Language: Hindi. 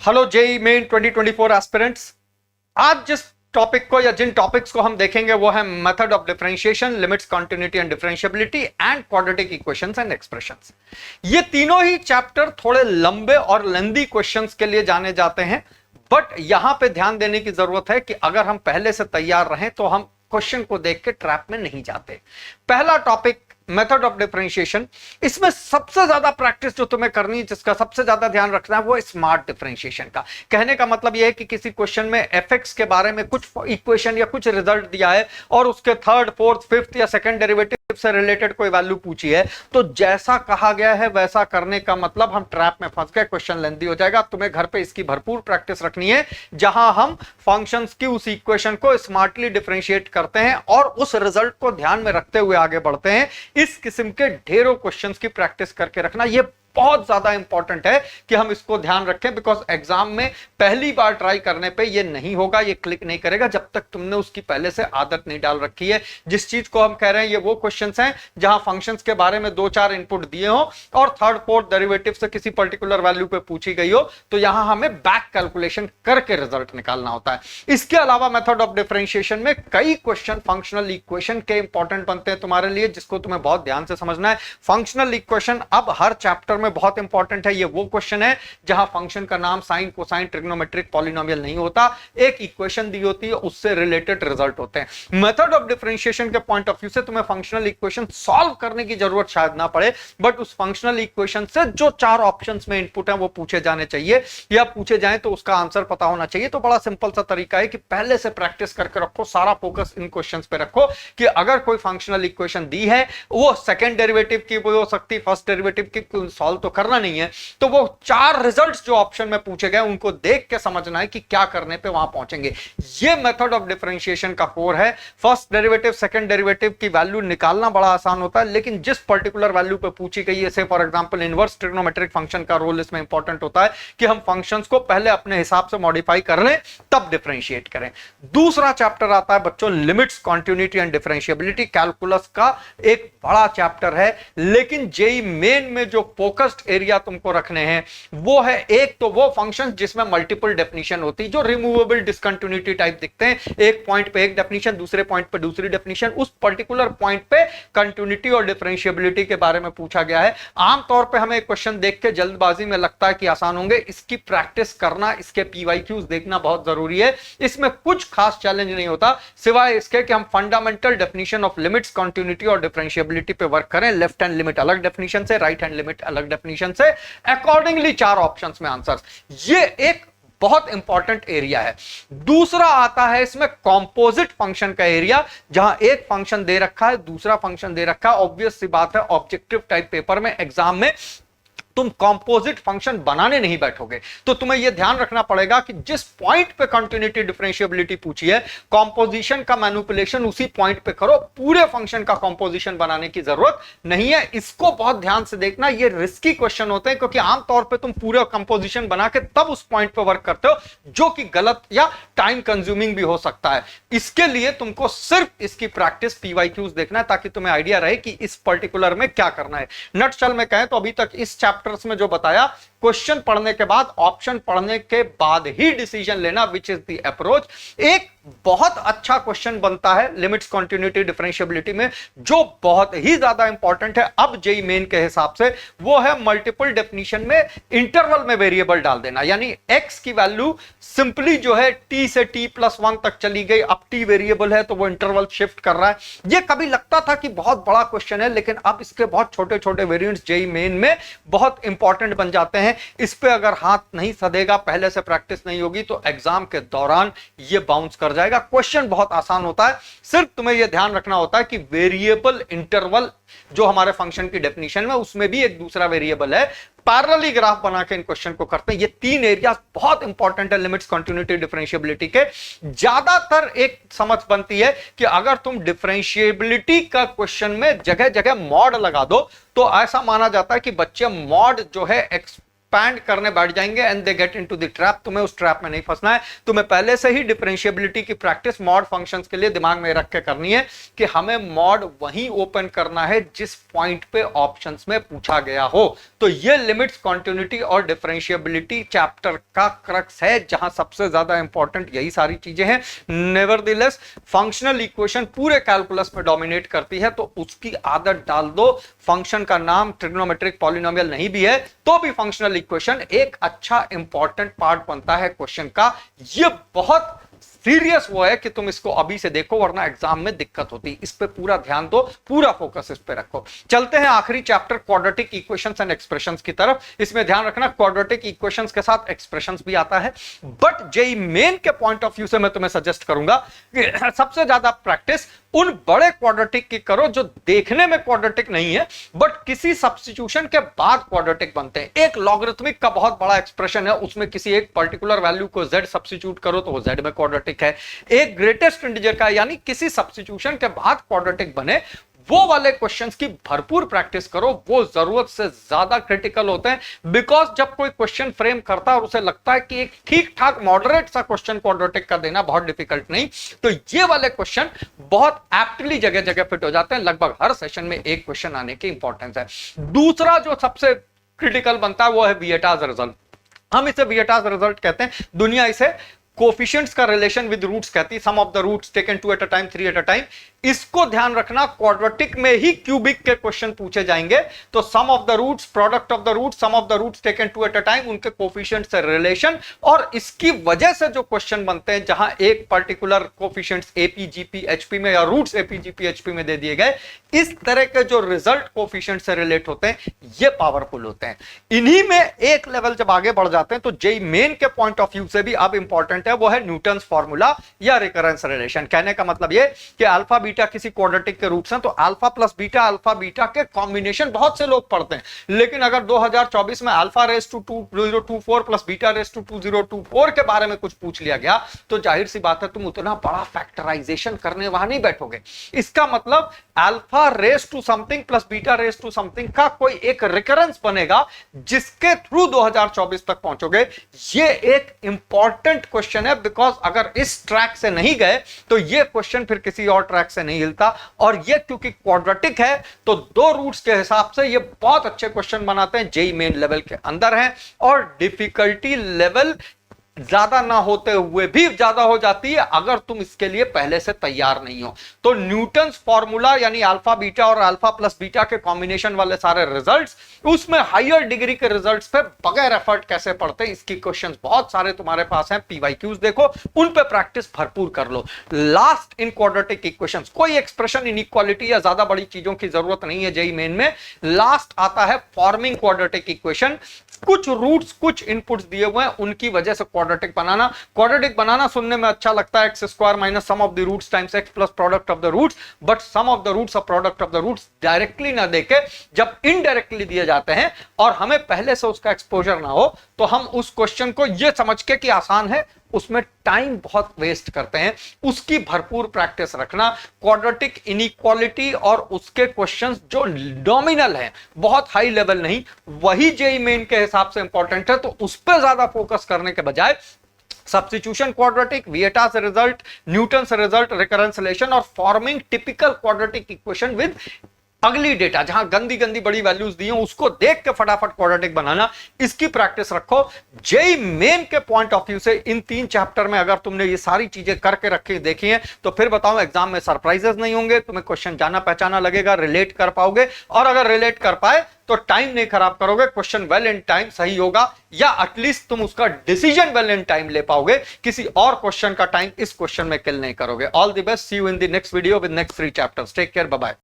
Hello JEE main 2024 aspirants. आज जिस टॉपिक को या जिन टॉपिक्स को हम देखेंगे वो है method of differentiation, limits, continuity and differentiability and quadratic equations and expressions. ये तीनों ही चैप्टर थोड़े लंबे और लेंदी क्वेश्चंस के लिए जाने जाते हैं, बट यहां पे ध्यान देने की जरूरत है कि अगर हम पहले से तैयार रहें तो हम क्वेश्चन को देख के ट्रैप में नहीं जाते। पहला टॉपिक मेथड ऑफ डिफरेंशिएशन। इसमें सबसे ज्यादा प्रैक्टिस जो तुम्हें करनी है, जिसका सबसे ज्यादा ध्यान रखना है, वो स्मार्ट डिफरेंशिएशन का। कहने का मतलब यह है कि किसी क्वेश्चन में एफएक्स के बारे में कुछ इक्वेशन या कुछ रिजल्ट दिया है और उसके थर्ड, फोर्थ, फिफ्थ या सेकंड डेरिवेटिव से रिलेटेड कोई वैल्यू पूछी है, तो जैसा कहा गया है वैसा करने का मतलब हम ट्रैप में फंस गए, क्वेश्चन लेंथी हो जाएगा। तुम्हें घर पे इसकी भरपूर प्रैक्टिस रखनी है, जहां हम फंक्शंस की उस इक्वेशन को स्मार्टली डिफरेंशिएट करते हैं और उस रिजल्ट को ध्यान में रखते हुए आगे बढ़ते हैं। इस किस्म के ढेरों क्वेश्चंस की प्रैक्टिस करके रखना ये बहुत ज्यादा इंपॉर्टेंट है कि हम इसको ध्यान रखें, बिकॉज एग्जाम में पहली बार ट्राई करने पे ये नहीं होगा, ये क्लिक नहीं करेगा जब तक तुमने उसकी पहले से आदत नहीं डाल रखी है। जिस चीज को हम कह रहे हैं ये वो क्वेश्चंस हैं जहां फंक्शंस के बारे में 2-4 इनपुट दिए हो और थर्ड, फोर्थ डेरिवेटिव से किसी पर्टिकुलर वैल्यू पे पूछी गई हो, तो यहां हमें बैक कैलकुलेशन करके रिजल्ट निकालना होता है। इसके अलावा मेथड ऑफ डिफरेंशिएशन में कई क्वेश्चन फंक्शनल इक्वेशन के इंपॉर्टेंट बनते हैं तुम्हारे लिए, जिसको तुम्हें बहुत ध्यान से समझना है। फंक्शनल इक्वेशन अब हर चैप्टर में बहुत इंपॉर्टेंट है। ये वो क्वेश्चन है जहां फंक्शन का नाम साइन, कोसाइन, ट्रिग्नोमेट्रिक, पॉलिनोमियल नहीं होता, एक इक्वेशन दी होती है, उससे रिलेटेड रिजल्ट होते हैं। मेथड ऑफ डिफरेंशिएशन के पॉइंट ऑफ व्यू से तुम्हें फंक्शनल इक्वेशन सॉल्व करने की जरूरत शायद ना पड़े, बट उस फंक्शनल इक्वेशन से जो 4 ऑप्शंस में इनपुट है वो पूछे जाने चाहिए, या पूछे जाए तो उसका आंसर पता होना चाहिए। तो बड़ा सिंपल सा तरीका है कि पहले से प्रैक्टिस करके रखो, सारा फोकस इन क्वेश्चंस पे रखो कि अगर कोई फंक्शनल इक्वेशन दी है, वो सेकंड डेरिवेटिव की हो सकती, फर्स्ट डेरिवेटिव की, सॉल्व तो करना नहीं है, तो वो 4 रिजल्ट्स जो ऑप्शन में पूछे गए उनको देख के समझना है कि क्या करने पे वहां पहुंचेंगे। ये मेथड ऑफ डिफरेंशिएशन का कोर है। फर्स्ट डेरिवेटिव, सेकंड डेरिवेटिव की वैल्यू निकालना बड़ा आसान होता है, लेकिन जिस पर्टिकुलर वैल्यू पे पूछी गई है, से for example inverse trigonometric function का रोल इसमें इंपॉर्टेंट होता है कि हम फंक्शंस को पहले अपने हिसाब से मॉडिफाई कर लें तब डिफरेंशिएट करें। दूसरा चैप्टर आता है बच्चों limits, continuity and differentiability. Calculus का एक बड़ा चैप्टर है, लेकिन जेई मेन में जो फोकस्ड एरिया तुमको रखने हैं वो है, एक तो वो फंक्शन जिसमें मल्टीपल डेफिनेशन होती है, जो रिमूवेबल डिसकंटिन्यूटी टाइप दिखते हैं, एक पॉइंट पे एक डेफिनेशन, दूसरे पॉइंट पे दूसरी डेफिनेशन, उस पर्टिकुलर पॉइंट पे कंटिन्यूटी और डिफरेंशिएबिलिटी के बारे में पूछा गया है। आमतौर पे हमें क्वेश्चन देख के जल्दबाजी में लगता है कि आसान होंगे, इसकी प्रैक्टिस करना, इसके पीवाईक्यूज देखना बहुत जरूरी है। इसमें कुछ खास चैलेंज नहीं होता सिवाय इसके कि हम fundamental definition of limits, continuity और डिफरेंशिएबिलिटी पे वर्क करें। लेफ्ट हैंड लिमिट अलग डेफिनेशन से, राइट हैंड लिमिट अलग डेफिनेशन से, अकॉर्डिंगली 4 ऑप्शंस में आंसर्स। ये एक बहुत इंपॉर्टेंट एरिया है। दूसरा आता है इसमें कंपोजिट फंक्शन का एरिया, जहां एक फंक्शन दे रखा है, दूसरा फंक्शन दे रखा है। ऑब्वियस सी बात है, ऑब्जेक्टिव टाइप पेपर में, एग्जाम में तुम कंपोजिट फंक्शन बनाने नहीं बैठोगे, तो तुम्हें यह ध्यान रखना पड़ेगा कि जिस पॉइंट पे कंटिन्यूटी डिफरेंशिएबिलिटी पूछी है, कंपोजिशन का मैनिपुलेशन उसी पॉइंट पे करो, पूरे फंक्शन का कंपोजिशन बनाने की जरूरत नहीं है। इसको बहुत ध्यान से देखना, ये रिस्की क्वेश्चन होते हैं क्योंकि आमतौर पे तुम पूरे कंपोजिशन बना के तब उस पॉइंट पे वर्क करते हो, जो कि गलत या टाइम कंज्यूमिंग भी हो सकता है। इसके लिए तुमको सिर्फ इसकी प्रैक्टिस, पीवाईक्यूज देखना है, ताकि तुम्हें आइडिया रहे कि इस पर्टिकुलर में क्या करना है। नटशल में कहें तो अभी तक इस चैप्टर में जो बताया, क्वेश्चन पढ़ने के बाद, ऑप्शन पढ़ने के बाद ही डिसीजन लेना, विच इज द अप्रोच। एक बहुत अच्छा क्वेश्चन बनता है लिमिट्स, कंटिन्यूटी, डिफरेंशिएबिलिटी में, जो बहुत ही ज्यादा इंपॉर्टेंट है अब जेई मेन के हिसाब से, वो है मल्टीपल डेफिनेशन में इंटरवल में वेरिएबल डाल देना। यानी एक्स की वैल्यू सिंपली जो है टी से t+1 तक चली गई, अब टी वेरिएबल है तो वो इंटरवल शिफ्ट कर रहा है। ये कभी लगता था कि बहुत बड़ा क्वेश्चन है, लेकिन अब इसके बहुत छोटे छोटे वेरिएंट्स जेई मेन में बहुत इंपॉर्टेंट बन जाते हैं। इस पे अगर हाथ नहीं सधेगा, पहले से प्रैक्टिस नहीं होगी, तो एग्जाम के दौरान ये बाउंस कर जाएगा। क्वेश्चन बहुत आसान होता है, सिर्फ तुम्हें यह ध्यान रखना होता है कि वेरिएबल, इंटरवल जो हमारे फंक्शन की डेफिनेशन में, उसमें भी एक दूसरा वेरिएबल है। पैरेलली ग्राफ बना के इन क्वेश्चन को करते हैं। ये 3 एरिया बहुत इंपॉर्टेंट है लिमिट्स, कंटिन्यूटी, डिफरेंशिएबिलिटी के। ज्यादातर एक समझ बनती है कि अगर तुम डिफरेंशिएबिलिटी का क्वेश्चन में जगह जगह मॉड लगा दो, तो ऐसा माना जाता है कि बच्चे मॉड जो है एक्सपैंड करने बैठ जाएंगे and they get into the trap. तुम्हें उस ट्रैप में नहीं फंसना है, तुम्हें पहले से ही डिफरेंशिएबिलिटी की प्रैक्टिस मॉड फंक्शंस के लिए दिमाग में रख के करनी है कि हमें मॉड वहीं ओपन करना है जिस पॉइंट पे ऑप्शंस में पूछा गया हो। तो ये लिमिट्स, कॉन्टिन्यूटी और डिफरेंशिएबिलिटी चैप्टर का क्रक्स है, जहां सबसे ज्यादा इंपॉर्टेंट यही सारी चीजें हैं। नेवरदलेस फंक्शनल इक्वेशन पूरे कैलकुलस में डोमिनेट करती है, तो उसकी आदत डाल दो। फंक्शन का नाम ट्रिग्नोमेट्रिक पॉलिनोमियल नहीं भी है तो भी फंक्शनल इक्वेशन एक अच्छा इंपॉर्टेंट पार्ट बनता है क्वेश्चन का। ये बहुत सीरियस वो है कि तुम इसको अभी से देखो, वरना एग्जाम में दिक्कत होती है। इस पे पूरा ध्यान दो, पूरा फोकस इस पे रखो। चलते हैं आखिरी chapter quadratic equations and expressions की तरफ। इसमें ध्यान रखना क्वाड्रेटिक इक्वेशंस के साथ एक्सप्रेशंस भी आता है, बट जेई मेन के पॉइंट ऑफ व्यू से मैं तुम्हें सजेस्ट करूंगा कि सबसे ज्यादा प्रैक्टिस उन बड़े क्वाड्रेटिक की करो जो देखने में क्वाड्रेटिक नहीं है बट किसी सब्स्टिट्यूशन के बाद क्वाड्रेटिक बनते हैं। एक लॉगरिथमिक का बहुत बड़ा एक्सप्रेशन है, उसमें किसी एक पर्टिकुलर वैल्यू को z सब्स्टिट्यूट करो तो वो z में क्वाड्रेटिक है। एक ग्रेटेस्ट इंटीजर का यानी किसी सब्स्टिट्यूशन के बाद क्वाड्रेटिक बने, वो वाले क्वेश्चंस की भरपूर प्रैक्टिस करो। वो जरूरत से ज्यादा क्रिटिकल होते हैं, बिकॉज जब कोई क्वेश्चन फ्रेम करता है और उसे लगता है कि एक ठीक ठाक मॉडरेट सा क्वेश्चन क्वाड्रेटिक का देना बहुत डिफिकल्ट नहीं, तो ये वाले क्वेश्चन बहुत एप्टली जगह जगह फिट हो जाते हैं। लगभग हर सेशन में एक क्वेश्चन आने की इंपॉर्टेंस है। दूसरा जो सबसे क्रिटिकल बनता है वो है विएटाज रिजल्ट। हम इसे विएटाज रिजल्ट कहते हैं, दुनिया इसे कोफिशिएंट्स का रिलेशन विद रूट्स कहती है। Sum of the roots taken 2 at a time, 3 at a time. इसको ध्यान रखना, क्वाड्रेटिक में ही क्यूबिक के क्वेश्चन पूछे जाएंगे। तो sum of the roots, product of the roots, sum of the roots taken 2 at a time, उनके कोफिशिएंट से रिलेशन, और इसकी वजह से जो क्वेश्चन बनते हैं जहां एक पर्टिकुलर कोफिशिएंट्स एपीजीपी एचपी में या रूट्स एपीजीपी एचपी में दे दिए गए, इस तरह के जो रिजल्ट कोफिशिएंट से रिलेट होते हैं ये पावरफुल होते हैं। इन्हीं में एक लेवल जब आगे बढ़ जाते हैं तो जेई मेन के पॉइंट ऑफ व्यू से भी अब इंपॉर्टेंट है, वो है न्यूटन्स फॉर्मूला या रिकरेंस रिलेशन। कहने का मतलब ये कि अल्फा बीटा किसी क्वाड्रेटिक के रूट्स हैं, तो alpha plus beta, alpha beta के कॉम्बिनेशन बहुत से लोग पढ़ते हैं, लेकिन अगर 2024 में alpha raise to 2024 plus beta raise to 2024 के बारे में कुछ पूछ लिया गया तो जाहिर सी बात है तुम उतना बड़ा फैक्टराइजेशन करने वहां नहीं बैठोगे। इसका मतलब alpha raise to something plus beta raise to something का कोई एक रिकरेंस बनेगा जिसके थ्रू 2024 तक पहुंचोगे। ये एक इंपॉर्टेंट क्वेश्चन है, बिकॉज अगर इस ट्रैक से नहीं गए तो ये क्वेश्चन फिर किसी और ट्रैक से नहीं हिलता। और ये क्योंकि क्वाड्रेटिक है तो दो रूट्स के हिसाब से ये बहुत अच्छे क्वेश्चन बनाते हैं, जेई मेन लेवल के अंदर हैं, और डिफिकल्टी लेवल ज्यादा ना होते हुए भी ज्यादा हो जाती है अगर तुम इसके लिए पहले से तैयार नहीं हो। तो न्यूटन्स फॉर्मूला यानी अल्फा बीटा और अल्फा प्लस बीटा के कॉम्बिनेशन वाले सारे रिजल्ट्स, उसमें हायर डिग्री के रिजल्ट्स पे बगैर एफर्ट कैसे पढ़ते हैं, इसकी क्वेश्चंस बहुत सारे तुम्हारे पास हैं। पीवाईक्यूज देखो, उन पे प्रैक्टिस भरपूर कर लो। लास्ट इन क्वाड्रेटिक इक्वेशंस, कोई एक्सप्रेशन इनइक्वालिटी या ज्यादा बड़ी चीजों की जरूरत नहीं है जेई मेन में। लास्ट आता है फॉर्मिंग क्वाड्रेटिक इक्वेशन। कुछ रूट्स, कुछ इनपुट्स दिए हुए हैं, उनकी वजह से क्वाड्रेटिक बनाना। क्वाड्रेटिक बनाना सुनने में अच्छा लगता है, x square minus sum of the roots times x plus product of the roots, but sum of the roots और product of the roots directly ना देके जब इनडायरेक्टली दिए जाते हैं और हमें पहले से उसका एक्सपोजर ना हो तो हम उस क्वेश्चन को यह समझ के कि आसान है उसमें टाइम बहुत वेस्ट करते हैं। उसकी भरपूर प्रैक्टिस रखना। क्वाड्रेटिक इनइक्वालिटी और उसके क्वेश्चंस जो नॉमिनल हैं, बहुत हाई लेवल नहीं, वही जेई मेन के हिसाब से इंपॉर्टेंट है। तो उस पर ज्यादा फोकस करने के बजाय substitution quadratic, Vieta's result, Newton's result, recurrence relation और forming typical quadratic equation with ugly data, जहां गंदी गंदी बड़ी वैल्यूज दी हो उसको देख के फटाफट क्वाड्रेटिक बनाना, इसकी प्रैक्टिस रखो। जेई मेन के पॉइंट ऑफ व्यू से इन 3 चैप्टर में अगर तुमने ये सारी चीजें करके रखी देखी हैं तो फिर बताओ एग्जाम में सरप्राइजेस नहीं होंगे, तुम्हें क्वेश्चन जाना पहचाना लगेगा, रिलेट कर पाओगे, और अगर रिलेट कर पाए तो टाइम नहीं खराब करोगे, क्वेश्चन वेल इन टाइम सही होगा, या एटलीस्ट तुम उसका डिसीजन वेल इन टाइम ले पाओगे। किसी और क्वेश्चन का टाइम इस क्वेश्चन में किल नहीं करोगे। All the best, see you in the next video with next 3 chapters. Take care, bye bye.